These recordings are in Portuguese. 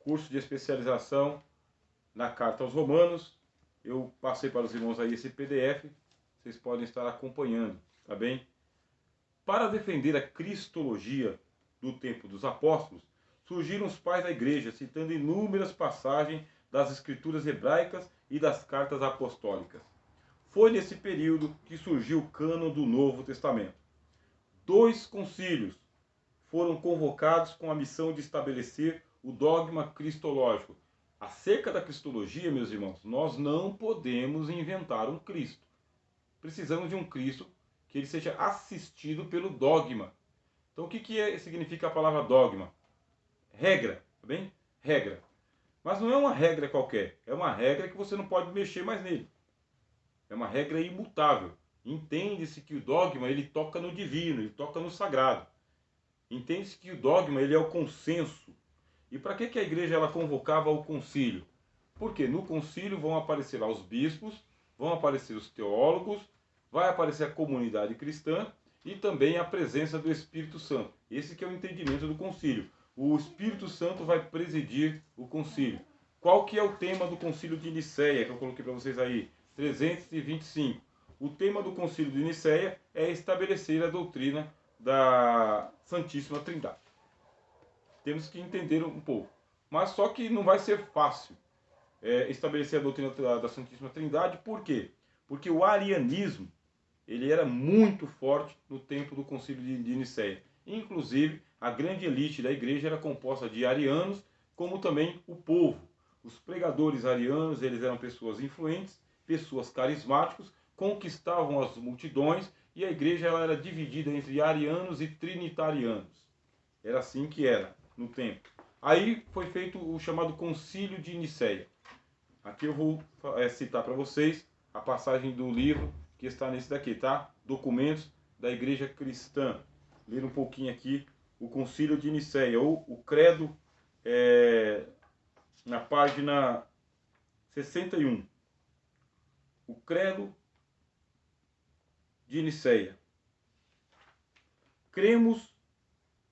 curso de especialização na Carta aos Romanos. Eu passei para os irmãos aí esse PDF, vocês podem estar acompanhando, tá bem? Para defender a cristologia do tempo dos apóstolos, surgiram os pais da igreja, citando inúmeras passagens das escrituras hebraicas e das cartas apostólicas. Foi nesse período que surgiu o cânon do Novo Testamento. 2 concílios foram convocados com a missão de estabelecer o dogma cristológico. Acerca da cristologia, meus irmãos, nós não podemos inventar um Cristo. Precisamos de um Cristo que ele seja assistido pelo dogma. Então, o que significa a palavra dogma? Regra, tá bem? Regra. Mas não é uma regra qualquer, é uma regra que você não pode mexer mais nele. É uma regra imutável. Entende-se que o dogma ele toca no divino, ele toca no sagrado. Entende-se que o dogma ele é o consenso. E para que a igreja ela convocava o concílio? Porque no concílio vão aparecer lá os bispos, vão aparecer os teólogos, vai aparecer a comunidade cristã e também a presença do Espírito Santo. Esse que é o entendimento do concílio. O Espírito Santo vai presidir o concílio. Qual que é o tema do concílio de Nicéia, que eu coloquei para vocês aí? 325. O tema do concílio de Nicéia é estabelecer a doutrina da Santíssima Trindade. Temos que entender um pouco. Mas só que não vai ser fácil estabelecer a doutrina da Santíssima Trindade. Por quê? Porque o arianismo ele era muito forte no tempo do concílio de Nicéia. Inclusive, a grande elite da igreja era composta de arianos, como também o povo. Os pregadores arianos, eles eram pessoas influentes, pessoas carismáticas, conquistavam as multidões, e a igreja ela era dividida entre arianos e trinitarianos. Era assim que era no tempo. Aí foi feito o chamado Concílio de Nicéia. Aqui eu vou citar para vocês a passagem do livro que está nesse daqui, tá? Documentos da Igreja Cristã. Ler um pouquinho aqui o Concílio de Nicéia, ou o Credo, na página 61. O Credo de Nicéia. Cremos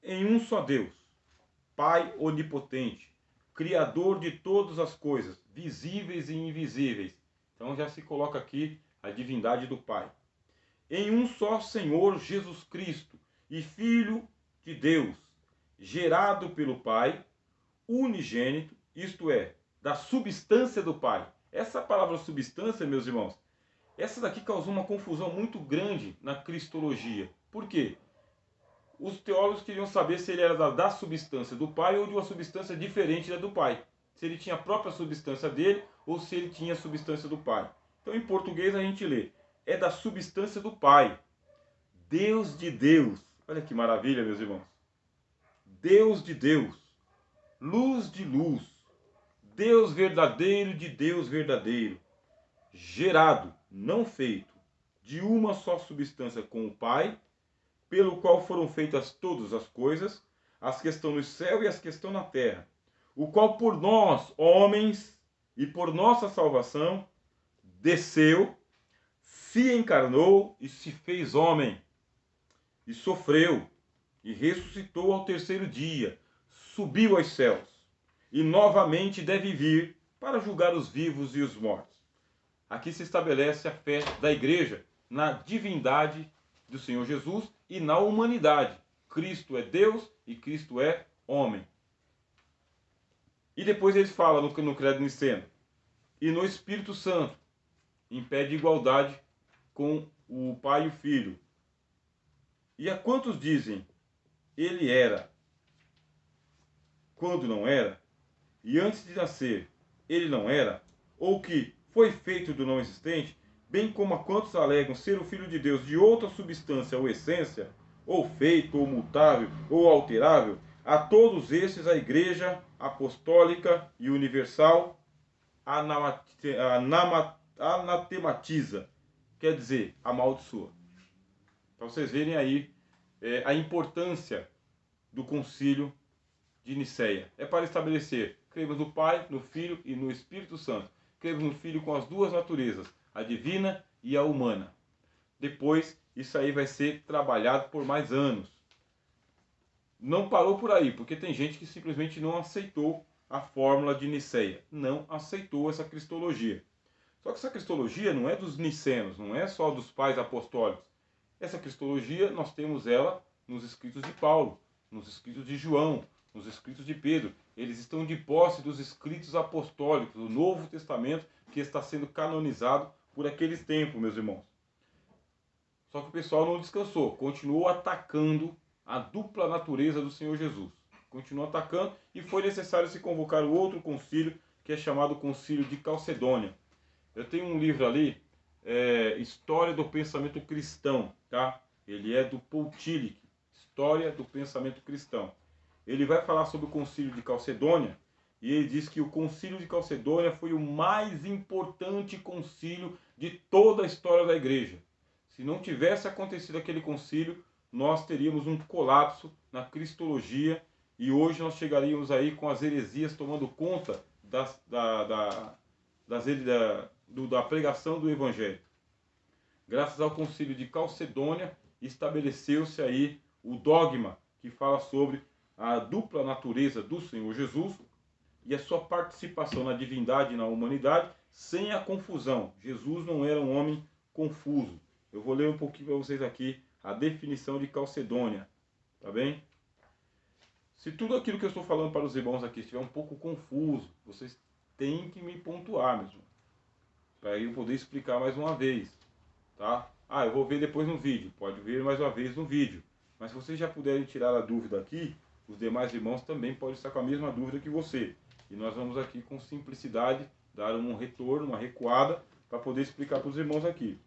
em um só Deus, Pai onipotente, Criador de todas as coisas, visíveis e invisíveis. Então já se coloca aqui a divindade do Pai. Em um só Senhor Jesus Cristo, e Filho de Deus, gerado pelo Pai, unigênito, isto é, da substância do Pai. Essa palavra substância, meus irmãos, essa daqui causou uma confusão muito grande na cristologia. Por quê? Os teólogos queriam saber se ele era da substância do Pai ou de uma substância diferente da do Pai. Se ele tinha a própria substância dele ou se ele tinha a substância do Pai. Então, em português, a gente lê: é da substância do Pai. Deus de Deus. Olha que maravilha, meus irmãos. Deus de Deus. Luz de luz. Deus verdadeiro de Deus verdadeiro. Gerado, não feito, de uma só substância com o Pai, pelo qual foram feitas todas as coisas, as que estão no céu e as que estão na terra, o qual por nós, homens, e por nossa salvação, desceu, se encarnou e se fez homem, e sofreu, e ressuscitou ao terceiro dia, subiu aos céus, e novamente deve vir para julgar os vivos e os mortos. Aqui se estabelece a fé da igreja na divindade do Senhor Jesus e na humanidade. Cristo é Deus e Cristo é homem. E depois eles falam no Credo Niceno: e no Espírito Santo, em pé de igualdade com o Pai e o Filho. E a quantos dizem: ele era, quando não era, e antes de nascer, ele não era, ou que foi feito do não existente, bem como a quantos alegam ser o Filho de Deus de outra substância ou essência, ou feito, ou mutável, ou alterável, a todos esses a Igreja Apostólica e Universal anatematiza, quer dizer, amaldiçoa. Para vocês verem aí a importância do Concílio de Nicéia. É para estabelecer: cremos no Pai, no Filho e no Espírito Santo. Cremos no Filho com as duas naturezas, a divina e a humana. Depois, isso aí vai ser trabalhado por mais anos. Não parou por aí, porque tem gente que simplesmente não aceitou a fórmula de Niceia. Não aceitou essa cristologia. Só que essa cristologia não é dos nicenos, não é só dos pais apostólicos. Essa cristologia nós temos ela nos escritos de Paulo, nos escritos de João, nos escritos de Pedro. Eles estão de posse dos escritos apostólicos, do Novo Testamento, que está sendo canonizado por aqueles tempos, meus irmãos. Só que o pessoal não descansou, continuou atacando a dupla natureza do Senhor Jesus. Continuou atacando e foi necessário se convocar o outro concílio, que é chamado Concílio de Calcedônia. Eu tenho um livro ali, História do Pensamento Cristão, tá? Ele é do Paul Tillich, História do Pensamento Cristão. Ele vai falar sobre o Concílio de Calcedônia e ele diz que o Concílio de Calcedônia foi o mais importante concílio de toda a história da Igreja. Se não tivesse acontecido aquele concílio, nós teríamos um colapso na cristologia e hoje nós chegaríamos aí com as heresias tomando conta da pregação do Evangelho. Graças ao concílio de Calcedônia, estabeleceu-se aí o dogma que fala sobre a dupla natureza do Senhor Jesus e a sua participação na divindade e na humanidade sem a confusão. Jesus não era um homem confuso. Eu vou ler um pouquinho para vocês aqui a definição de Calcedônia, tá bem? Se tudo aquilo que eu estou falando para os irmãos aqui estiver um pouco confuso, vocês têm que me pontuar mesmo, para eu poder explicar mais uma vez, tá? Eu vou ver depois no vídeo, pode ver mais uma vez no vídeo. Mas se vocês já puderem tirar a dúvida aqui, os demais irmãos também podem estar com a mesma dúvida que você. E nós vamos aqui com simplicidade dar um retorno, uma recuada, para poder explicar para os irmãos aqui.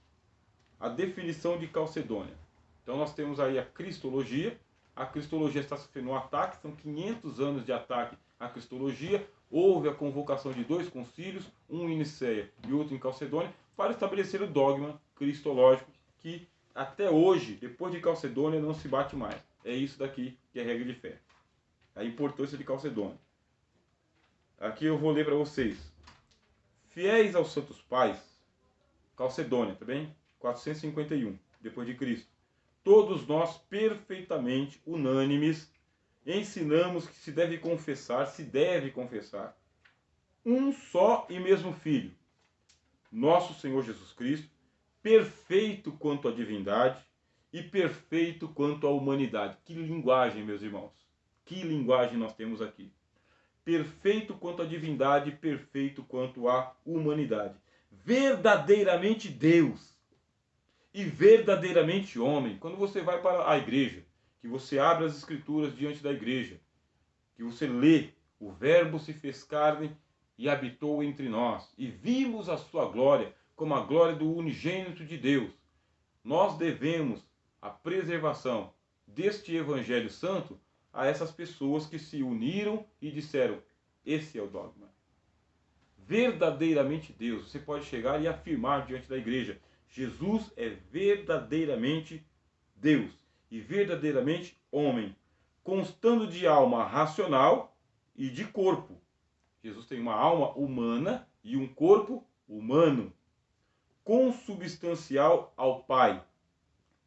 A definição de Calcedônia. Então nós temos aí a cristologia. A cristologia está sofrendo um ataque, são 500 anos de ataque à cristologia. Houve a convocação de 2 concílios, um em Niceia e outro em Calcedônia, para estabelecer o dogma cristológico que até hoje, depois de Calcedônia, não se bate mais. É isso daqui que é a regra de fé. A importância de Calcedônia. Aqui eu vou ler para vocês. Fiéis aos santos pais, Calcedônia, tá bem? 451, depois de Cristo. Todos nós, perfeitamente unânimes, ensinamos que se deve confessar um só e mesmo Filho, nosso Senhor Jesus Cristo, perfeito quanto à divindade e perfeito quanto à humanidade. Que linguagem, meus irmãos! Que linguagem nós temos aqui. Perfeito quanto à divindade, perfeito quanto à humanidade. Verdadeiramente Deus e verdadeiramente homem. Quando você vai para a igreja, que você abre as escrituras diante da igreja, que você lê, o Verbo se fez carne e habitou entre nós, e vimos a sua glória como a glória do unigênito de Deus. Nós devemos a preservação deste Evangelho Santo a essas pessoas que se uniram e disseram: esse é o dogma. Verdadeiramente Deus. Você pode chegar e afirmar diante da igreja: Jesus é verdadeiramente Deus e verdadeiramente homem, constando de alma racional e de corpo. Jesus tem uma alma humana e um corpo humano, consubstancial ao Pai,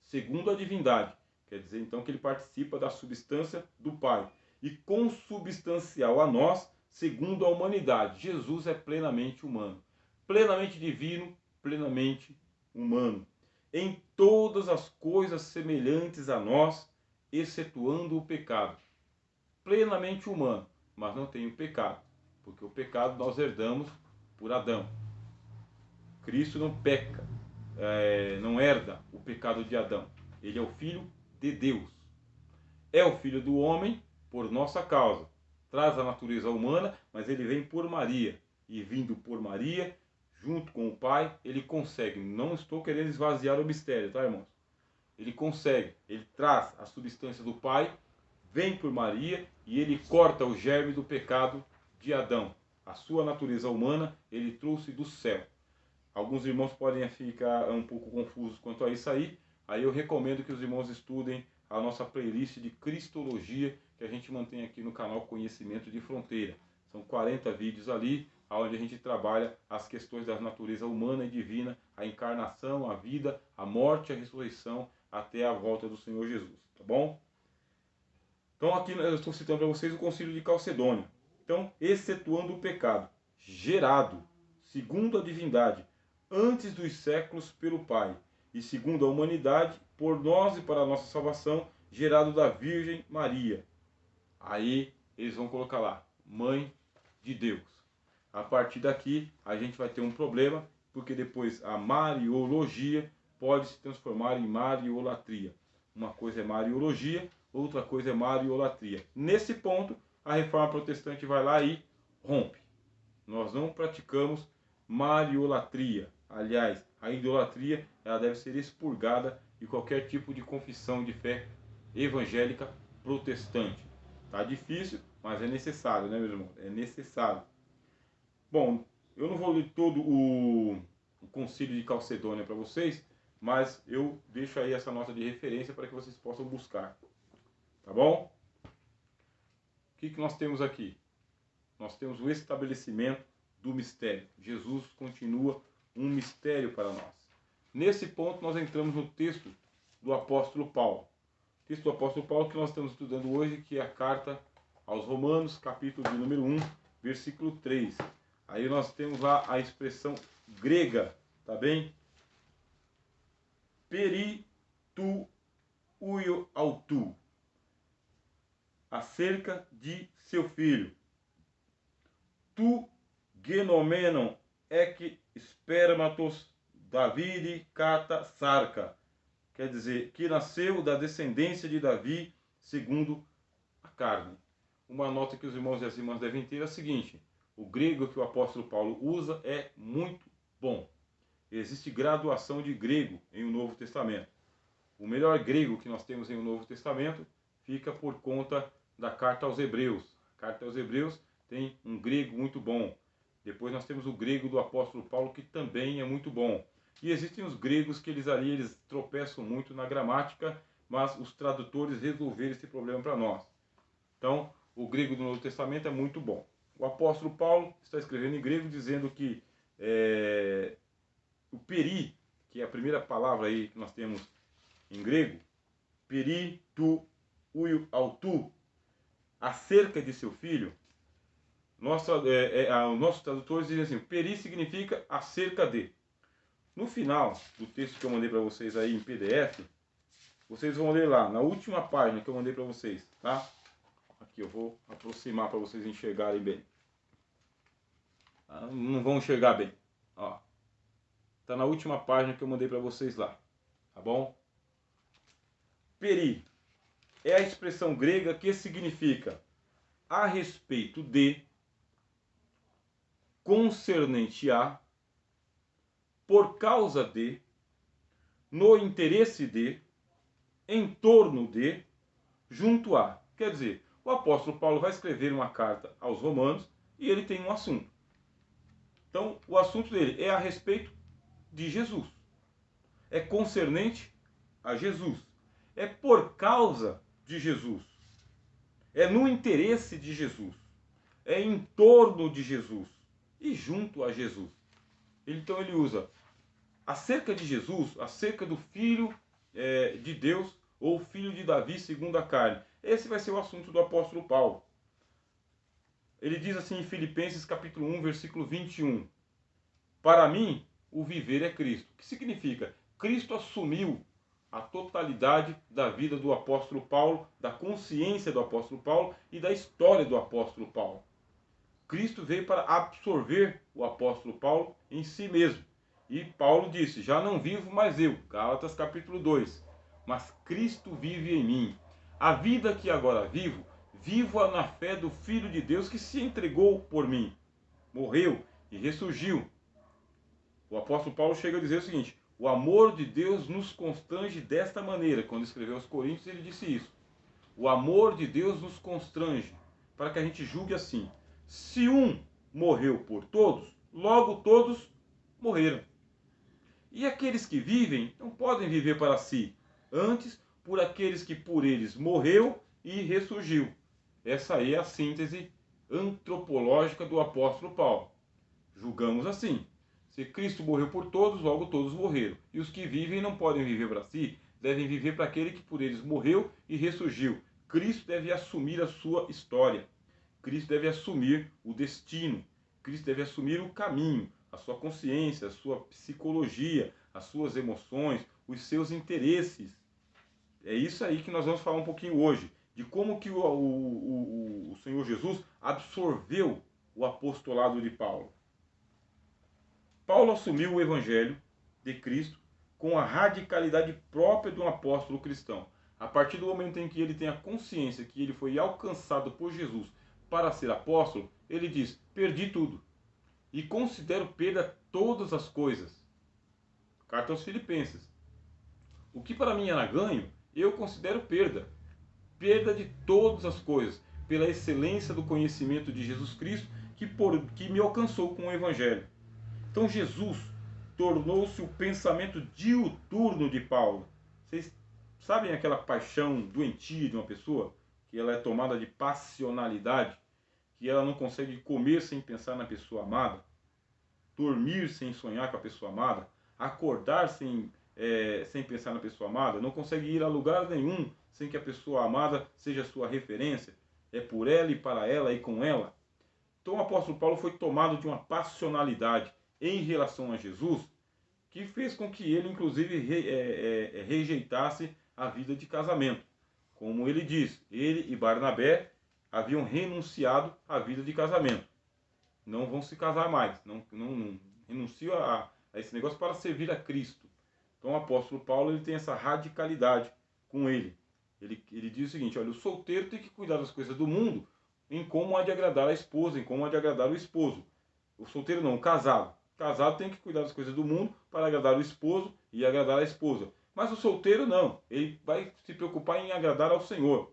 segundo a divindade. Quer dizer, então, que ele participa da substância do Pai. E consubstancial a nós, segundo a humanidade. Jesus é plenamente humano. Plenamente divino, plenamente humano. Em todas as coisas semelhantes a nós, excetuando o pecado. Plenamente humano, mas não tem o pecado. Porque o pecado nós herdamos por Adão. Cristo não peca, não herda o pecado de Adão. Ele é o Filho de Deus. É o Filho do homem por nossa causa. Traz a natureza humana, mas ele vem por Maria. E vindo por Maria, junto com o Pai, ele consegue. Não estou querendo esvaziar o mistério, tá, irmãos? Ele consegue. Ele traz a substância do Pai, vem por Maria e ele corta o germe do pecado de Adão. A sua natureza humana ele trouxe do céu. Alguns irmãos podem ficar um pouco confusos quanto a isso aí. Aí eu recomendo que os irmãos estudem a nossa playlist de Cristologia que a gente mantém aqui no canal Conhecimento de Fronteira. São 40 vídeos ali, onde a gente trabalha as questões da natureza humana e divina, a encarnação, a vida, a morte e a ressurreição até a volta do Senhor Jesus, tá bom? Então aqui eu estou citando para vocês o Concílio de Calcedônia. Então, excetuando o pecado, gerado, segundo a divindade, antes dos séculos pelo Pai, e segundo a humanidade, por nós e para a nossa salvação, gerado da Virgem Maria. Aí eles vão colocar lá, Mãe de Deus. A partir daqui, a gente vai ter um problema, porque depois a Mariologia pode se transformar em Mariolatria. Uma coisa é Mariologia, outra coisa é Mariolatria. Nesse ponto, a Reforma Protestante vai lá e rompe. Nós não praticamos Mariolatria. Aliás, a idolatria ela deve ser expurgada de qualquer tipo de confissão de fé evangélica protestante. Tá difícil, mas é necessário, né, meu irmão? É necessário. Bom, eu não vou ler todo o Concílio de Calcedônia para vocês, mas eu deixo aí essa nota de referência para que vocês possam buscar. Tá bom? O que nós temos aqui? Nós temos o estabelecimento do mistério. Jesus continua um mistério para nós. Nesse ponto, nós entramos no texto do apóstolo Paulo. O texto do apóstolo Paulo que nós estamos estudando hoje, que é a carta aos Romanos, capítulo de número 1, versículo 3. Aí nós temos lá a expressão grega, tá bem? Peri tu uio autu. Acerca de seu filho. Tu genomenon ec spermatos Davide cata sarca. Quer dizer, que nasceu da descendência de Davi segundo a carne. Uma nota que os irmãos e as irmãs devem ter é a seguinte: o grego que o apóstolo Paulo usa é muito bom. Existe graduação de grego em o Novo Testamento. O melhor grego que nós temos em o Novo Testamento fica por conta da carta aos Hebreus. A carta aos Hebreus tem um grego muito bom. Depois nós temos o grego do apóstolo Paulo, que também é muito bom. E existem os gregos que eles tropeçam muito na gramática, mas os tradutores resolveram esse problema para nós. Então, o grego do Novo Testamento é muito bom. O apóstolo Paulo está escrevendo em grego dizendo que o peri, que é a primeira palavra aí que nós temos em grego, peri tu uio autu, acerca de seu filho, nossos tradutores dizem assim, peri significa acerca de. No final do texto que eu mandei para vocês aí em PDF, vocês vão ler lá, na última página que eu mandei para vocês, tá? Aqui eu vou aproximar para vocês enxergarem bem. Não vão enxergar bem. Ó, tá na última página que eu mandei para vocês lá, tá bom? Peri é a expressão grega que significa a respeito de, concernente a, por causa de, no interesse de, em torno de, junto a. Quer dizer, o apóstolo Paulo vai escrever uma carta aos Romanos e ele tem um assunto. Então, o assunto dele é a respeito de Jesus. É concernente a Jesus. É por causa de Jesus. É no interesse de Jesus. É em torno de Jesus. E junto a Jesus. Então ele usa acerca de Jesus, acerca do Filho de Deus, ou Filho de Davi segundo a carne. Esse vai ser o assunto do apóstolo Paulo. Ele diz assim em Filipenses capítulo 1, versículo 21. Para mim, o viver é Cristo. O que significa? Cristo assumiu a totalidade da vida do apóstolo Paulo, da consciência do apóstolo Paulo e da história do apóstolo Paulo. Cristo veio para absorver o apóstolo Paulo em si mesmo. E Paulo disse, já não vivo mais eu, Gálatas capítulo 2, mas Cristo vive em mim. A vida que agora vivo, vivo-a na fé do Filho de Deus que se entregou por mim, morreu e ressurgiu. O apóstolo Paulo chega a dizer o seguinte, o amor de Deus nos constrange desta maneira. Quando escreveu aos Coríntios ele disse isso. O amor de Deus nos constrange para que a gente julgue assim. Se um morreu por todos, logo todos morreram. E aqueles que vivem não podem viver para si, antes por aqueles que por eles morreu e ressurgiu. Essa aí é a síntese antropológica do apóstolo Paulo. Julgamos assim. Se Cristo morreu por todos, logo todos morreram. E os que vivem não podem viver para si, devem viver para aquele que por eles morreu e ressurgiu. Cristo deve assumir a sua história. Cristo deve assumir o destino, Cristo deve assumir o caminho, a sua consciência, a sua psicologia, as suas emoções, os seus interesses. É isso aí que nós vamos falar um pouquinho hoje, de como que o Senhor Jesus absorveu o apostolado de Paulo. Paulo assumiu o evangelho de Cristo com a radicalidade própria de um apóstolo cristão. A partir do momento em que ele tem a consciência que ele foi alcançado por Jesus para ser apóstolo, ele diz: perdi tudo e considero perda todas as coisas. Carta aos Filipenses. O que para mim era ganho, eu considero perda. Perda de todas as coisas, pela excelência do conhecimento de Jesus Cristo que me alcançou com o evangelho. Então Jesus tornou-se o pensamento diuturno de Paulo. Vocês sabem aquela paixão doentia de uma pessoa? Que ela é tomada de passionalidade, que ela não consegue comer sem pensar na pessoa amada, dormir sem sonhar com a pessoa amada, acordar sem pensar na pessoa amada, não consegue ir a lugar nenhum sem que a pessoa amada seja sua referência. É por ela e para ela e com ela. Então o apóstolo Paulo foi tomado de uma passionalidade em relação a Jesus, que fez com que ele, inclusive, rejeitasse a vida de casamento. Como ele diz, ele e Barnabé haviam renunciado à vida de casamento. Não vão se casar mais, não renunciam a esse negócio para servir a Cristo. Então o apóstolo Paulo ele tem essa radicalidade com ele. Ele diz o seguinte: olha, o solteiro tem que cuidar das coisas do mundo em como há de agradar a esposa, em como há de agradar o esposo. O solteiro não, o casado. O casado tem que cuidar das coisas do mundo para agradar o esposo e agradar a esposa. Mas o solteiro não, ele vai se preocupar em agradar ao Senhor.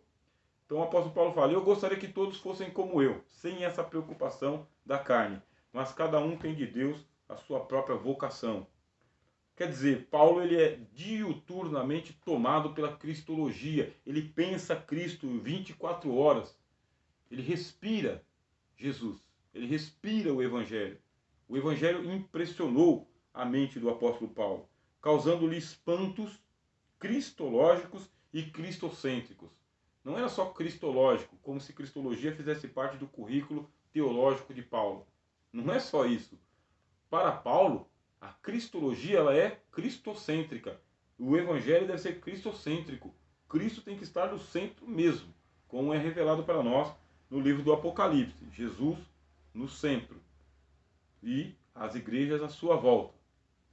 Então o apóstolo Paulo fala: eu gostaria que todos fossem como eu, sem essa preocupação da carne. Mas cada um tem de Deus a sua própria vocação. Quer dizer, Paulo ele é diuturnamente tomado pela cristologia. Ele pensa Cristo 24 horas. Ele respira Jesus. Ele respira o Evangelho. O Evangelho impressionou a mente do apóstolo Paulo, causando-lhe espantos cristológicos e cristocêntricos. Não era só cristológico, como se cristologia fizesse parte do currículo teológico de Paulo. Não é só isso. Para Paulo, a cristologia ela é cristocêntrica. O evangelho deve ser cristocêntrico. Cristo tem que estar no centro mesmo, como é revelado para nós no livro do Apocalipse. Jesus no centro e as igrejas à sua volta.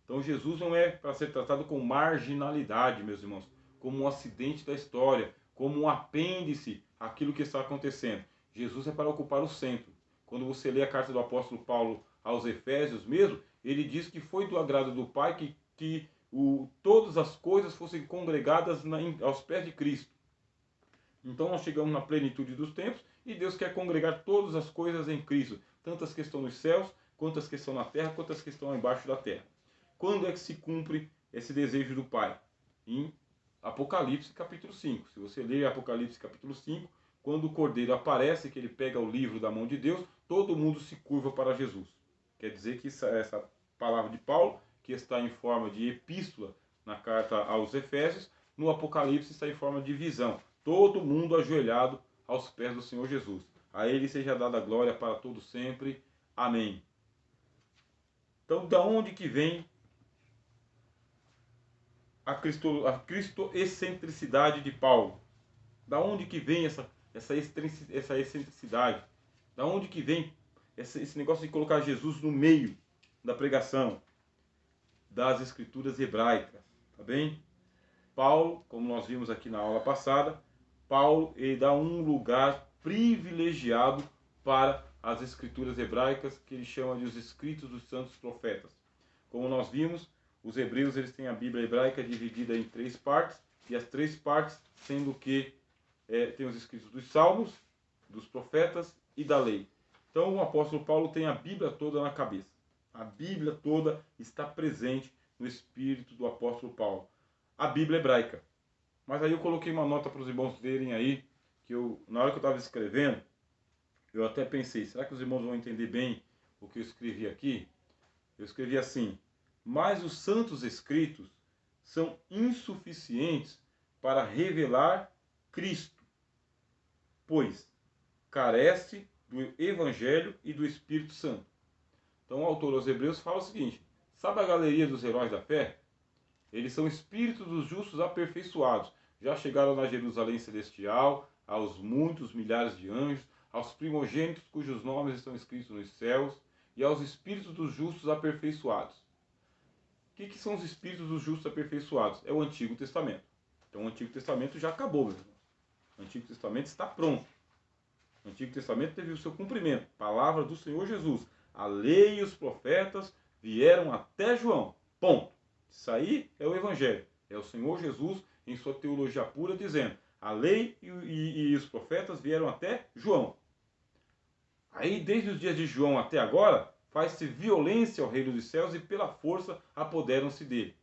Então Jesus não é para ser tratado com marginalidade, meus irmãos, como um acidente da história, como um apêndice àquilo que está acontecendo. Jesus é para ocupar o centro. Quando você lê a carta do apóstolo Paulo aos Efésios mesmo, ele diz que foi do agrado do Pai que todas as coisas fossem congregadas aos pés de Cristo. Então nós chegamos na plenitude dos tempos e Deus quer congregar todas as coisas em Cristo, tanto as que estão nos céus, quanto as que estão na terra, quanto as que estão embaixo da terra. Quando é que se cumpre esse desejo do Pai? Em Apocalipse capítulo 5. Se você ler Apocalipse capítulo 5, quando o Cordeiro aparece, que ele pega o livro da mão de Deus, todo mundo se curva para Jesus. Quer dizer que essa palavra de Paulo, que está em forma de epístola na carta aos Efésios, no Apocalipse está em forma de visão. Todo mundo ajoelhado aos pés do Senhor Jesus. A ele seja dada a glória para todo sempre. Amém. Então, da onde que vem a cristo-excentricidade de Paulo? Da onde que vem essa excentricidade? Da onde que vem esse negócio de colocar Jesus no meio da pregação das escrituras hebraicas? Tá bem? Paulo, como nós vimos aqui na aula passada, Paulo ele dá um lugar privilegiado para as escrituras hebraicas, que ele chama de os escritos dos santos profetas. Como nós vimos, os hebreus eles têm a Bíblia hebraica dividida em 3 partes, e as 3 partes sendo que tem os escritos dos salmos, dos profetas e da lei. Então o apóstolo Paulo tem a Bíblia toda na cabeça. A Bíblia toda está presente no espírito do apóstolo Paulo. A Bíblia hebraica. Mas aí eu coloquei uma nota para os irmãos lerem aí, que na hora que eu estava escrevendo, eu até pensei, será que os irmãos vão entender bem o que eu escrevi aqui? Eu escrevi assim: mas os santos escritos são insuficientes para revelar Cristo, pois carece do Evangelho e do Espírito Santo. Então o autor aos Hebreus fala o seguinte: sabe a galeria dos heróis da fé? Eles são espíritos dos justos aperfeiçoados. Já chegaram na Jerusalém celestial, aos muitos milhares de anjos, aos primogênitos cujos nomes estão escritos nos céus, e aos espíritos dos justos aperfeiçoados. O que são os espíritos dos justos aperfeiçoados? É o Antigo Testamento. Então o Antigo Testamento já acabou, meu irmão. O Antigo Testamento está pronto. O Antigo Testamento teve o seu cumprimento. Palavra do Senhor Jesus. A lei e os profetas vieram até João. Ponto. Isso aí é o Evangelho. É o Senhor Jesus em sua teologia pura dizendo: a lei e os profetas vieram até João. Aí, desde os dias de João até agora, faz-se violência ao reino dos céus e pela força apoderam-se dele.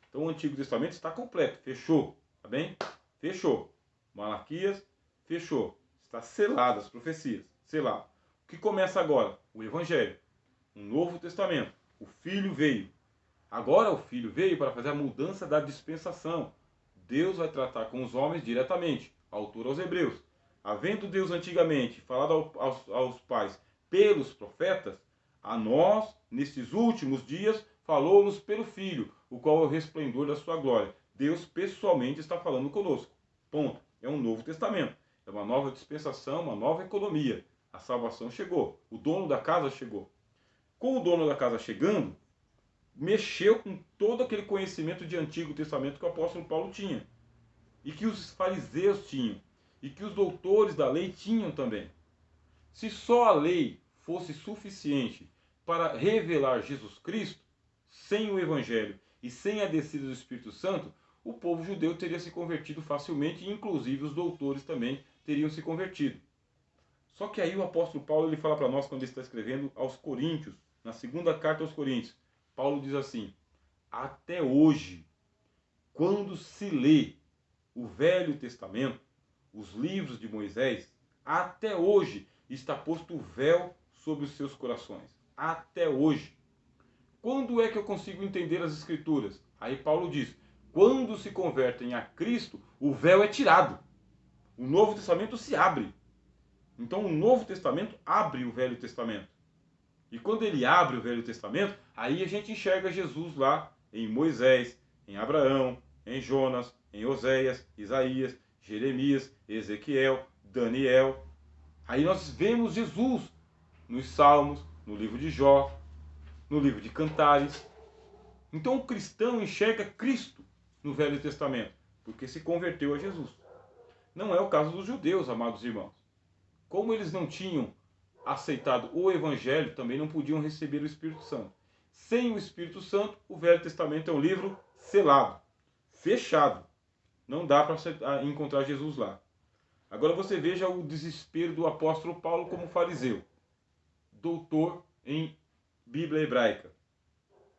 Então o Antigo Testamento está completo. Fechou. Tá bem? Fechou. Malaquias, fechou. Está selado as profecias. Selado. O que começa agora? O Evangelho. Um Novo Testamento. O Filho veio. Agora o Filho veio para fazer a mudança da dispensação. Deus vai tratar com os homens diretamente. Autor aos Hebreus. Havendo Deus antigamente falado aos pais pelos profetas, a nós, nestes últimos dias, falou-nos pelo Filho, o qual é o resplendor da sua glória. Deus pessoalmente está falando conosco. Ponto. É um Novo Testamento. É uma nova dispensação, uma nova economia. A salvação chegou. O dono da casa chegou. Com o dono da casa chegando, mexeu com todo aquele conhecimento de Antigo Testamento que o apóstolo Paulo tinha. E que os fariseus tinham. E que os doutores da lei tinham também. Se só a lei fosse suficiente para revelar Jesus Cristo, sem o Evangelho e sem a descida do Espírito Santo, o povo judeu teria se convertido facilmente, e inclusive os doutores também teriam se convertido. Só que aí o apóstolo Paulo ele fala para nós, quando ele está escrevendo aos Coríntios, na segunda carta aos Coríntios, Paulo diz assim: até hoje, quando se lê o Velho Testamento, os livros de Moisés, até hoje está posto o véu sobre os seus corações. Até hoje. Quando é que eu consigo entender as Escrituras? Aí Paulo diz: quando se convertem a Cristo, o véu é tirado. O Novo Testamento se abre. Então o Novo Testamento abre o Velho Testamento. E quando ele abre o Velho Testamento, aí a gente enxerga Jesus lá em Moisés, em Abraão, em Jonas, em Oséias, Isaías, Jeremias, Ezequiel, Daniel. Aí nós vemos Jesus nos Salmos, no livro de Jó, no livro de Cantares. Então o cristão enxerga Cristo no Velho Testamento, porque se converteu a Jesus. Não é o caso dos judeus, amados irmãos. Como eles não tinham aceitado o Evangelho, também não podiam receber o Espírito Santo. Sem o Espírito Santo, o Velho Testamento é um livro selado, fechado. Não dá para encontrar Jesus lá. Agora você veja o desespero do apóstolo Paulo como fariseu, doutor em Bíblia hebraica.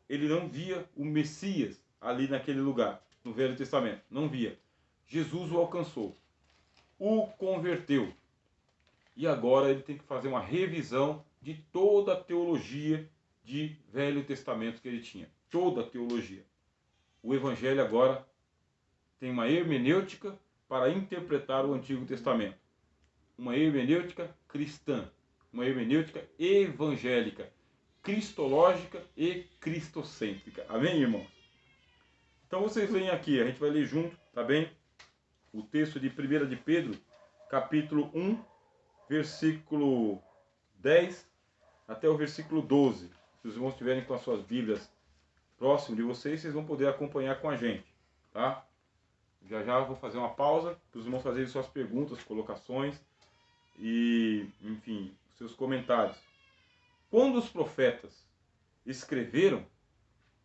Ele não via o Messias ali naquele lugar, no Velho Testamento. Não via. Jesus o alcançou, o converteu. E agora ele tem que fazer uma revisão de toda a teologia de Velho Testamento que ele tinha. Toda a teologia. O Evangelho agora tem uma hermenêutica para interpretar o Antigo Testamento. Uma hermenêutica cristã. Uma hermenêutica evangélica. Cristológica e cristocêntrica. Amém, irmãos? Então vocês leem aqui, a gente vai ler junto, tá bem? O texto de 1 de Pedro, capítulo 1, versículo 10 até o versículo 12. Se os irmãos estiverem com as suas Bíblias próximo de vocês, vocês vão poder acompanhar com a gente, tá? Já já vou fazer uma pausa para os irmãos fazerem suas perguntas, colocações e, enfim, seus comentários. Quando os profetas escreveram,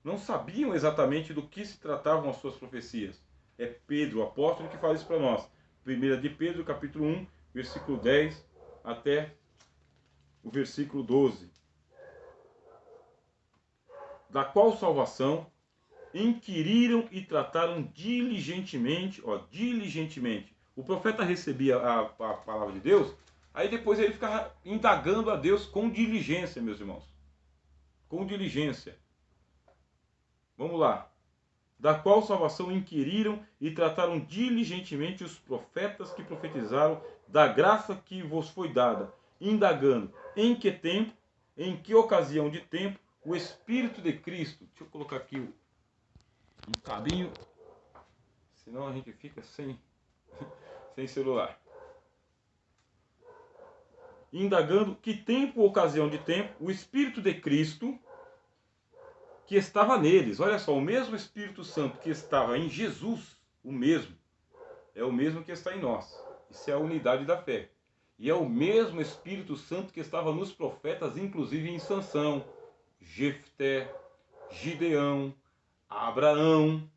não sabiam exatamente do que se tratavam as suas profecias. É Pedro, o apóstolo, que fala isso para nós. 1 de Pedro, capítulo 1, versículo 10 até o versículo 12. Da qual salvação inquiriram e trataram diligentemente, diligentemente. O profeta recebia a palavra de Deus, aí depois ele ficava indagando a Deus com diligência, meus irmãos. Com diligência. Vamos lá. Da qual salvação inquiriram e trataram diligentemente os profetas que profetizaram da graça que vos foi dada. indagando em que tempo, em que ocasião de tempo, o Espírito de Cristo, deixa eu colocar aqui um cabinho, senão a gente fica sem celular. Indagando que tempo, ocasião de tempo, o Espírito de Cristo que estava neles. Olha só, o mesmo Espírito Santo que estava em Jesus, o mesmo, é o mesmo que está em nós. Isso é a unidade da fé. E é o mesmo Espírito Santo que estava nos profetas, inclusive em Sansão, Jefté, Gideão, Abraão,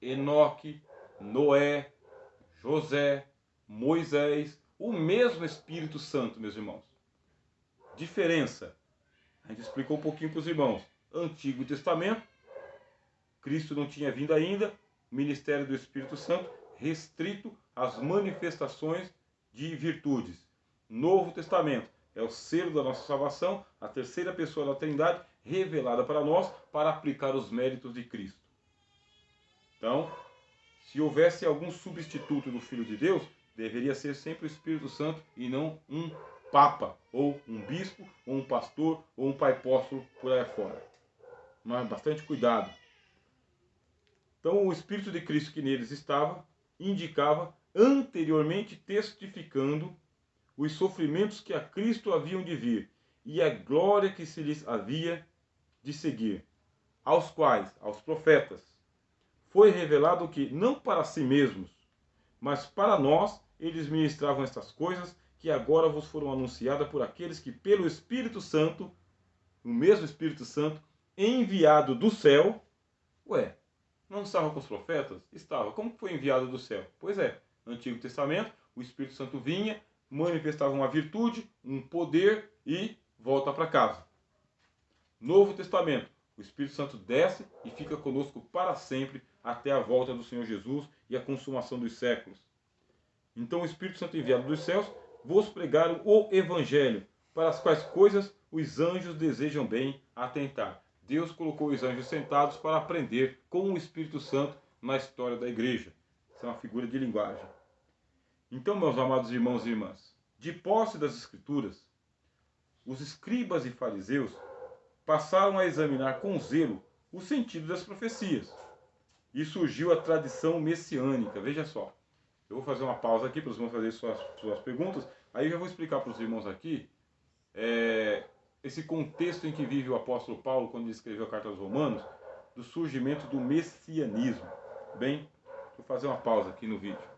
Enoque, Noé, José, Moisés. O mesmo Espírito Santo, meus irmãos. Diferença. A gente explicou um pouquinho para os irmãos. Antigo Testamento, Cristo não tinha vindo ainda, ministério do Espírito Santo, restrito às manifestações de virtudes. Novo Testamento é o selo da nossa salvação, a terceira pessoa da Trindade, revelada para nós, para aplicar os méritos de Cristo. Então, se houvesse algum substituto do Filho de Deus, deveria ser sempre o Espírito Santo e não um Papa, ou um bispo, ou um pastor, ou um pai apóstolo por aí fora. Mas bastante cuidado. Então, o Espírito de Cristo que neles estava, indicava, anteriormente testificando os sofrimentos que a Cristo haviam de vir, e a glória que se lhes havia de seguir, aos quais, aos profetas, foi revelado que, não para si mesmos, mas para nós, eles ministravam estas coisas, que agora vos foram anunciadas por aqueles que, pelo Espírito Santo, o mesmo Espírito Santo, enviado do céu, não estava com os profetas? Estava. Como foi enviado do céu? Pois é, no Antigo Testamento, o Espírito Santo vinha, manifestava uma virtude, um poder e volta para casa. Novo Testamento, o Espírito Santo desce e fica conosco para sempre, até a volta do Senhor Jesus e a consumação dos séculos. Então o Espírito Santo enviado dos céus vos pregaram o Evangelho, para as quais coisas os anjos desejam bem atentar. Deus colocou os anjos sentados para aprender com o Espírito Santo na história da igreja. Isso é uma figura de linguagem. Então, meus amados irmãos e irmãs, de posse das Escrituras, os escribas e fariseus passaram a examinar com zelo o sentido das profecias. E surgiu a tradição messiânica. Veja só, eu vou fazer uma pausa aqui para os irmãos fazerem suas perguntas. Aí eu já vou explicar para os irmãos aqui esse contexto em que vive o apóstolo Paulo quando ele escreveu a carta aos Romanos, do surgimento do messianismo. Bem, vou fazer uma pausa aqui no vídeo.